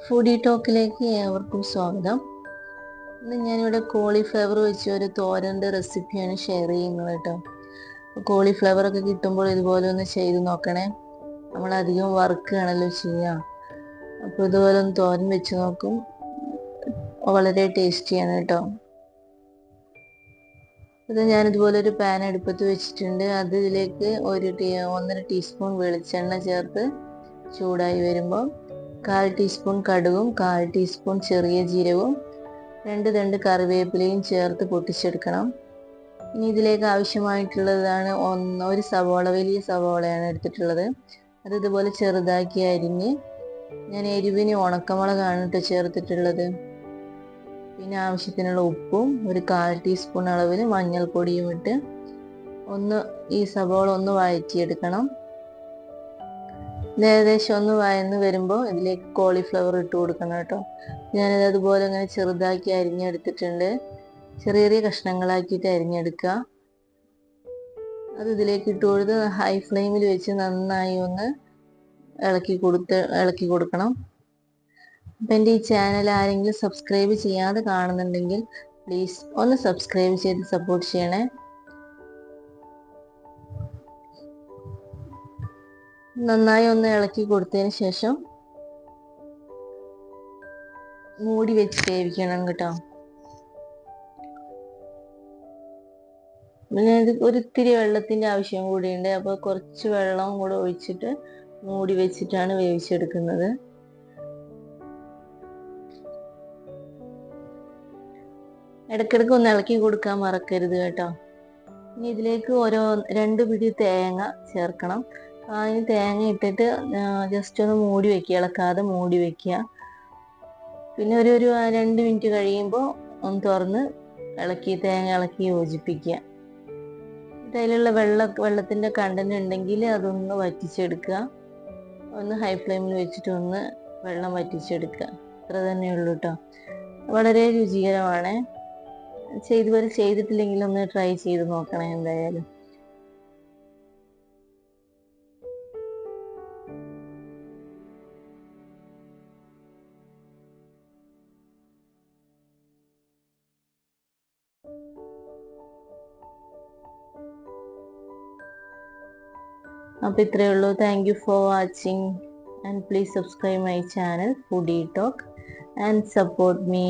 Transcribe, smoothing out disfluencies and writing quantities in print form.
Foodie ടോക്കിലേക്ക് ഏവർക്കും സ്വാഗതം. ഇന്ന് ഞാനിവിടെ കോളിഫ്ലവർ വെച്ച് ഒരു തോരൻ്റെ റെസിപ്പിയാണ് ഷെയർ ചെയ്യുന്നത് കേട്ടോ. കോളിഫ്ലവർ ഒക്കെ കിട്ടുമ്പോൾ ഇതുപോലെ ഒന്ന് ചെയ്ത് നോക്കണേ. നമ്മളധികം വറുക്കുകയാണല്ലോ ചെയ്യുക. അപ്പോൾ ഇതുപോലെ ഒന്ന് തോരൻ വെച്ച് നോക്കും, വളരെ ടേസ്റ്റിയാണ് കേട്ടോ. ഇത് ഞാനിതുപോലെ ഒരു പാൻ അടുപ്പത്ത് വെച്ചിട്ടുണ്ട്. അതിലേക്ക് 1.5 ടീസ്പൂൺ വെളിച്ചെണ്ണ ചേർത്ത് ചൂടായി വരുമ്പോൾ 1/4 ടീസ്പൂൺ കടുകും 1/4 ടീസ്പൂൺ ചെറിയ ജീരകവും 2 കറിവേപ്പിലയും ചേർത്ത് പൊട്ടിച്ചെടുക്കണം. ഇനി ഇതിലേക്ക് ആവശ്യമായിട്ടുള്ളതാണ് ഒരു സവോള, വലിയ സവോളയാണ് എടുത്തിട്ടുള്ളത്. അത് ഇതുപോലെ ചെറുതാക്കി അരിഞ്ഞ്, ഞാൻ എരിവിന് ഉണക്കമുളകാണ് കേട്ടോ ചേർത്തിട്ടുള്ളത്. പിന്നെ ആവശ്യത്തിനുള്ള ഉപ്പും 1/4 ടീസ്പൂൺ അളവിൽ മഞ്ഞൾപ്പൊടിയും ഇട്ട് ഈ സവോള ഒന്ന് വഴറ്റിയെടുക്കണം. ഏകദേശം ഒന്ന് വഴന്ന് വരുമ്പോൾ ഇതിലേക്ക് കോളിഫ്ലവർ ഇട്ട് കൊടുക്കണം കേട്ടോ. ഞാനിത് അതുപോലെ ഇങ്ങനെ ചെറുതാക്കി അരിഞ്ഞെടുത്തിട്ടുണ്ട്. ചെറിയ ചെറിയ കഷ്ണങ്ങളാക്കിയിട്ട് അരിഞ്ഞെടുക്കുക. അത് ഇതിലേക്ക് ഇട്ട് കൊടുത്ത് ഹൈ ഫ്ലെയിമിൽ വെച്ച് നന്നായി ഒന്ന് ഇളക്കി കൊടുക്കണം. അപ്പം എൻ്റെ ഈ ചാനൽ ആരെങ്കിലും സബ്സ്ക്രൈബ് ചെയ്യാതെ കാണുന്നുണ്ടെങ്കിൽ പ്ലീസ് ഒന്ന് സബ്സ്ക്രൈബ് ചെയ്ത് സപ്പോർട്ട് ചെയ്യണേ. നന്നായി ഒന്ന് ഇളക്കി കൊടുത്തതിന് ശേഷം മൂടി വെച്ച് വേവിക്കണം കേട്ടോ. പിന്നെ ഇത് ഒരിത്തിരി വെള്ളത്തിൻ്റെ ആവശ്യം കൂടിയുണ്ട്. അപ്പോൾ കുറച്ച് വെള്ളം കൂടെ ഒഴിച്ചിട്ട് മൂടി വെച്ചിട്ടാണ് വേവിച്ചെടുക്കുന്നത്. ഇടയ്ക്കിടയ്ക്ക് ഒന്ന് ഇളക്കി കൊടുക്കാൻ മറക്കരുത് കേട്ടോ. ഇനി ഇതിലേക്ക് 2 പിടി തേങ്ങ ചേർക്കണം. അതിന് തേങ്ങ ഇട്ടിട്ട് ജസ്റ്റ് ഒന്ന് മൂടി വെക്കുക, ഇളക്കാതെ മൂടി വെക്കുക. പിന്നെ ഒരു 2 മിനിറ്റ് കഴിയുമ്പോൾ ഒന്ന് തുറന്ന് തേങ്ങ ഇളക്കി യോജിപ്പിക്കുക. അതിലുള്ള വെള്ളത്തിൻ്റെ കണ്ടന്റ് ഉണ്ടെങ്കിൽ അതൊന്ന് വറ്റിച്ചെടുക്കുക. ഒന്ന് ഹൈ ഫ്ലെയിമിൽ വെച്ചിട്ട് ഒന്ന് വെള്ളം വറ്റിച്ചെടുക്കുക. അത്ര തന്നെയുള്ളൂ കേട്ടോ. വളരെ രുചികരമാണ്. ഇതുവരെ ചെയ്തിട്ടില്ലെങ്കിൽ ഒന്ന് ട്രൈ ചെയ്ത് നോക്കണേ എന്തായാലും. അപ്പോൾ ഇത്രയേ ഉള്ളൂ. Thank you for watching and please subscribe my channel Foodie Talk and support me.